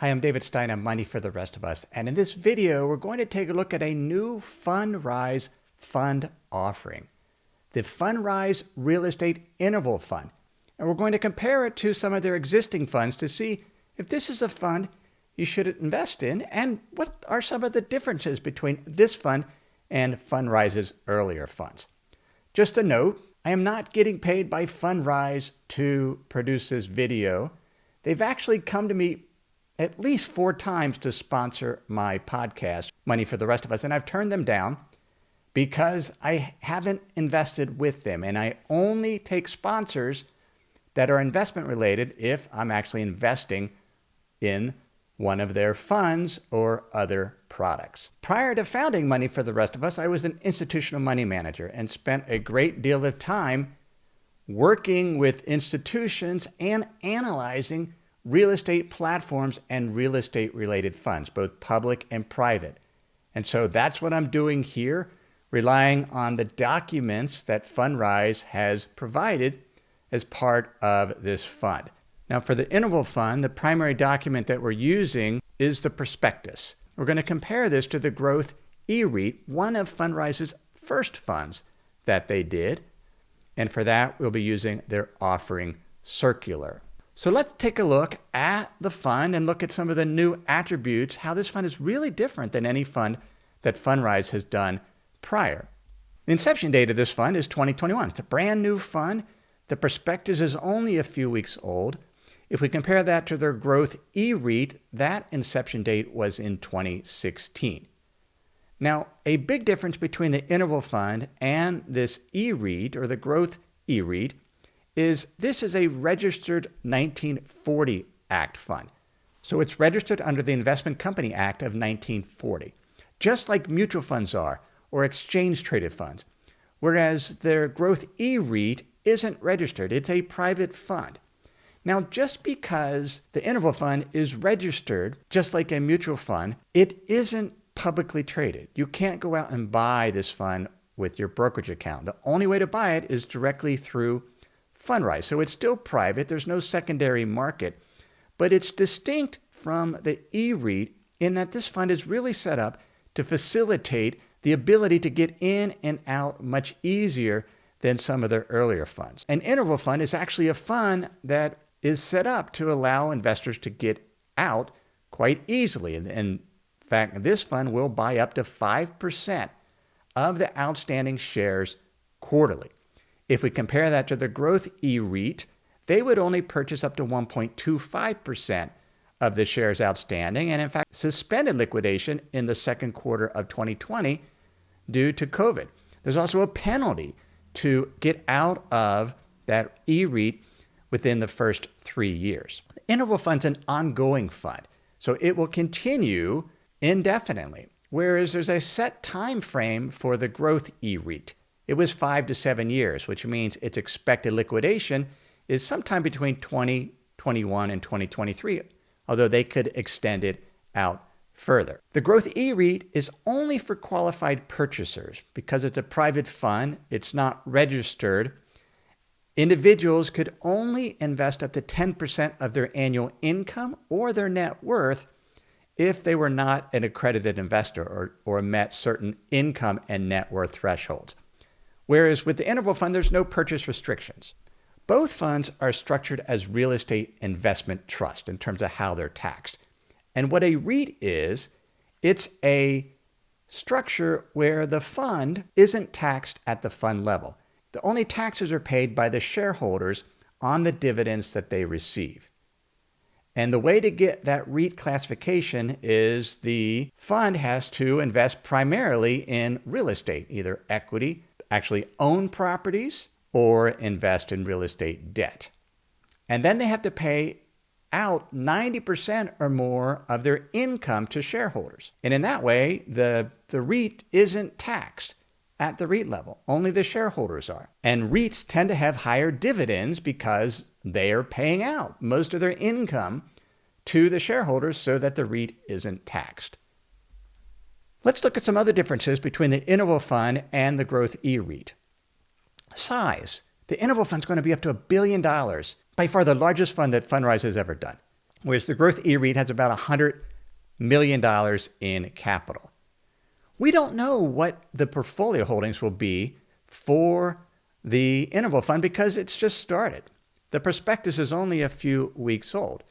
Hi, I'm David Stein. I'm Money for the Rest of Us. And in this video, we're going to take a look at a new Fundrise fund offering, the Fundrise Real Estate Interval Fund. And we're going to compare it to some of their existing funds to see if this is a fund you should invest in and what are some of the differences between this fund and Fundrise's earlier funds. Just a note, I am not getting paid by Fundrise to produce this video. They've actually come to me at least 4 times to sponsor my podcast, Money for the Rest of Us, and I've turned them down because I haven't invested with them, and I only take sponsors that are investment related if I'm actually investing in one of their funds or other products. Prior to founding Money for the Rest of Us, I was an institutional money manager and spent a great deal of time working with institutions and analyzing real estate platforms and real estate related funds, both public and private. And so that's what I'm doing here, relying on the documents that Fundrise has provided as part of this fund. Now for the interval fund, the primary document that we're using is the prospectus. We're going to compare this to the growth eREIT, one of Fundrise's first funds that they did. And for that, we'll be using their offering circular. So let's take a look at the fund and look at some of the new attributes, how this fund is really different than any fund that Fundrise has done prior. The inception date of this fund is 2021. It's a brand new fund. The prospectus is only a few weeks old. If we compare that to their growth eREIT, that inception date was in 2016. Now, a big difference between the interval fund and this eREIT, or the growth eREIT, is this is a registered 1940 Act fund. So it's registered under the Investment Company Act of 1940, just like mutual funds are, or exchange-traded funds, whereas their growth eREIT isn't registered. It's a private fund. Now, just because the interval fund is registered, just like a mutual fund, it isn't publicly traded. You can't go out and buy this fund with your brokerage account. The only way to buy it is directly through Fundrise. So it's still private. There's no secondary market, but it's distinct from the eREIT in that this fund is really set up to facilitate the ability to get in and out much easier than some of their earlier funds. An interval fund is actually a fund that is set up to allow investors to get out quite easily. And in fact, this fund will buy up to 5% of the outstanding shares quarterly. If we compare that to the growth eREIT, they would only purchase up to 1.25% of the shares outstanding, and in fact, suspended liquidation in the second quarter of 2020 due to COVID. There's also a penalty to get out of that eREIT within the first 3 years. The interval fund's an ongoing fund, so it will continue indefinitely, whereas there's a set time frame for the growth eREIT. It was 5 to 7 years, which means its expected liquidation is sometime between 2021 and 2023, although they could extend it out further. The growth eREIT is only for qualified purchasers. Because it's a private fund, it's not registered. Individuals could only invest up to 10% of their annual income or their net worth if they were not an accredited investor or met certain income and net worth thresholds. Whereas with the interval fund, there's no purchase restrictions. Both funds are structured as real estate investment trust in terms of how they're taxed. And what a REIT is, it's a structure where the fund isn't taxed at the fund level. The only taxes are paid by the shareholders on the dividends that they receive. And the way to get that REIT classification is the fund has to invest primarily in real estate, either equity, actually own properties, or invest in real estate debt. And then they have to pay out 90% or more of their income to shareholders. And in that way, the REIT isn't taxed at the REIT level. Only the shareholders are. And REITs tend to have higher dividends because they are paying out most of their income to the shareholders so that the REIT isn't taxed. Let's look at some other differences between the interval fund and the growth eREIT. Size. The interval fund is going to be up to $1 billion, by far the largest fund that Fundrise has ever done. whereas the growth eREIT has about $100 million in capital. We don't know what the portfolio holdings will be for the interval fund because it's just started. The prospectus is only a few weeks old,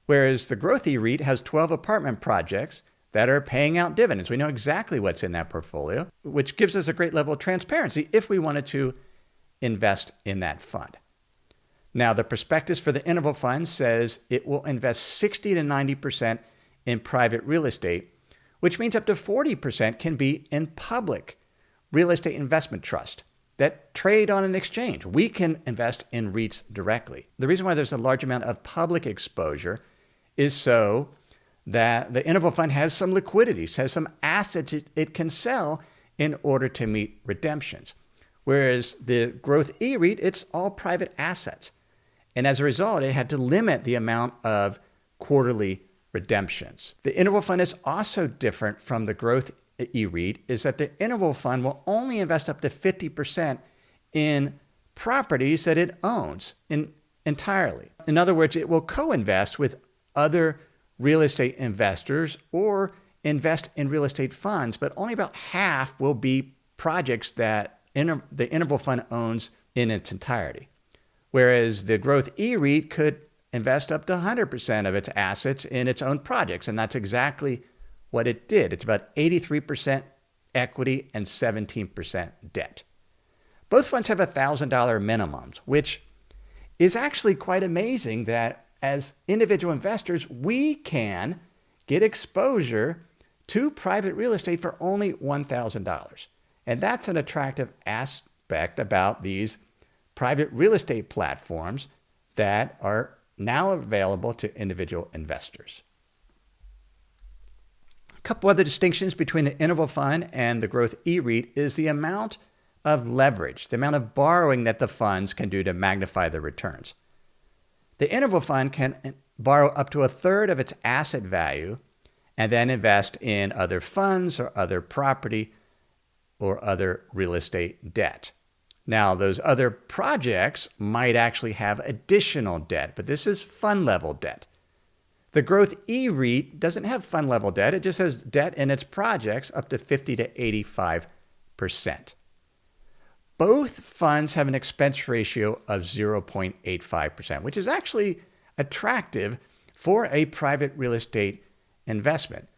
whereas the growth eREIT has 12 apartment projects that are paying out dividends. We know exactly what's in that portfolio, which gives us a great level of transparency if we wanted to invest in that fund. Now, the prospectus for the interval fund says it will invest 60 to 90% in private real estate, which means up to 40% can be in public real estate investment trust that trade on an exchange. We can invest in REITs directly. The reason why there's a large amount of public exposure is so that the interval fund has some liquidity, has some assets it can sell in order to meet redemptions. Whereas the growth eREIT, it's all private assets. And as a result, it had to limit the amount of quarterly redemptions. The interval fund is also different from the growth eREIT, is that the interval fund will only invest up to 50% in properties that it owns entirely. In other words, it will co-invest with other real estate investors or invest in real estate funds, but only about half will be projects that the interval fund owns in its entirety. Whereas the growth eREIT could invest up to 100% of its assets in its own projects, and that's exactly what it did. It's about 83% equity and 17% debt. Both funds have $1,000 minimums, which is actually quite amazing that as individual investors, we can get exposure to private real estate for only $1,000. And that's an attractive aspect about these private real estate platforms that are now available to individual investors. A couple other distinctions between the interval fund and the growth eREIT is the amount of leverage, the amount of borrowing that the funds can do to magnify the returns. The interval fund can borrow up to a third of its asset value and then invest in other funds or other property or other real estate debt. Now, those other projects might actually have additional debt, but this is fund level debt. The growth eREIT doesn't have fund level debt. It just has debt in its projects up to 50 to 85%. Both funds have an expense ratio of 0.85%, which is actually attractive for a private real estate investment.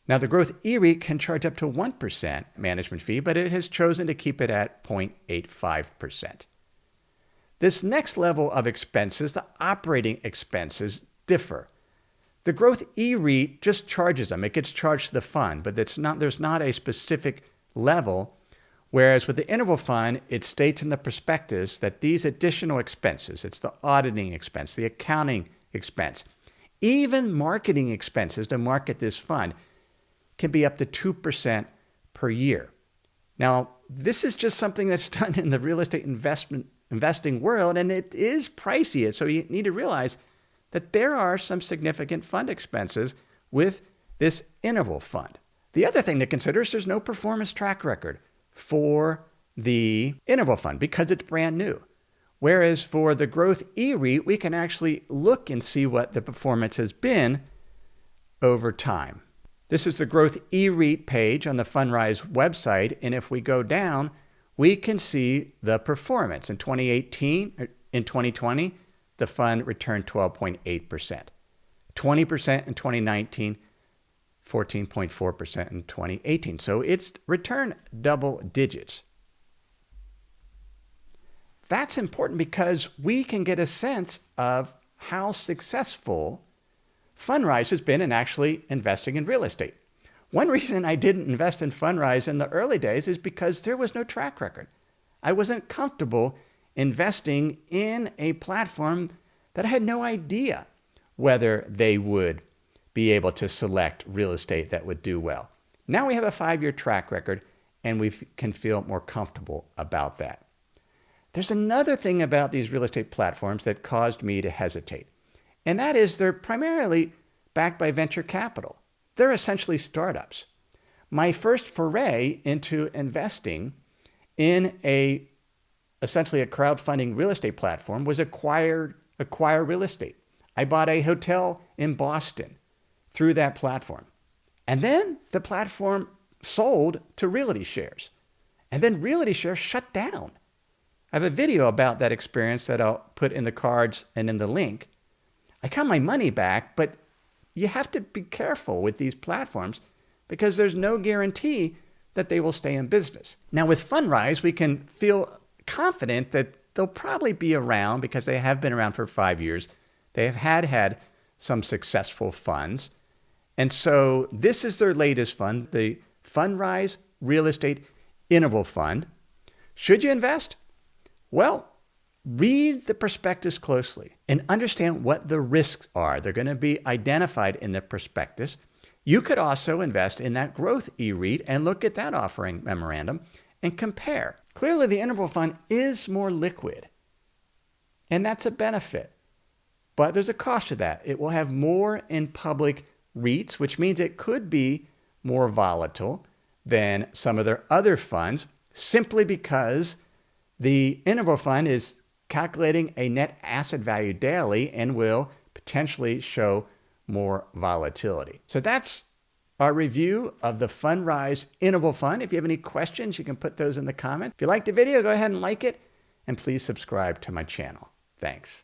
Now, the growth eREIT can charge up to 1% management fee, but it has chosen to keep it at 0.85%. This next level of expenses, the operating expenses, differ. The growth eREIT just charges them. It gets charged to the fund, but there's not a specific level. Whereas with the interval fund, it states in the prospectus that these additional expenses, it's the auditing expense, the accounting expense, even marketing expenses to market this fund can be up to 2% per year. Now, this is just something that's done in the real estate investing world, and it is pricey. So you need to realize that there are some significant fund expenses with this interval fund. The other thing to consider is there's no performance track record for the interval fund because it's brand new. Whereas for the growth eREIT, we can actually look and see what the performance has been over time. This is the growth eREIT page on the Fundrise website. And if we go down, we can see the performance. In 2020, the fund returned 12.8%, 20% in 2019, 14.4% in 2018. So it's returned double digits. That's important because we can get a sense of how successful Fundrise has been in actually investing in real estate. One reason I didn't invest in Fundrise in the early days is because there was no track record. I wasn't comfortable investing in a platform that I had no idea whether they would be able to select real estate that would do well. Now we have a 5-year track record and we can feel more comfortable about that. There's another thing about these real estate platforms that caused me to hesitate, and that is they're primarily backed by venture capital. They're essentially startups. My first foray into investing in essentially a crowdfunding real estate platform was Acquire Real Estate. I bought a hotel in Boston through that platform. And then the platform sold to Realty Shares. And then Realty Shares shut down. I have a video about that experience that I'll put in the cards and in the link. I got my money back, but you have to be careful with these platforms because there's no guarantee that they will stay in business. Now with Fundrise, we can feel confident that they'll probably be around because they have been around for 5 years. They have had some successful funds. And so this is their latest fund, the Fundrise Real Estate Interval Fund. Should you invest? Well, read the prospectus closely and understand what the risks are. They're going to be identified in the prospectus. You could also invest in that growth eREIT and look at that offering memorandum and compare. Clearly, the interval fund is more liquid, and that's a benefit. But there's a cost to that. It will have more in public REITs, which means it could be more volatile than some of their other funds simply because the interval fund is calculating a net asset value daily and will potentially show more volatility. So that's our review of the Fundrise Interval Fund. If you have any questions, you can put those in the comment. If you liked the video, go ahead and like it, and please subscribe to my channel. Thanks.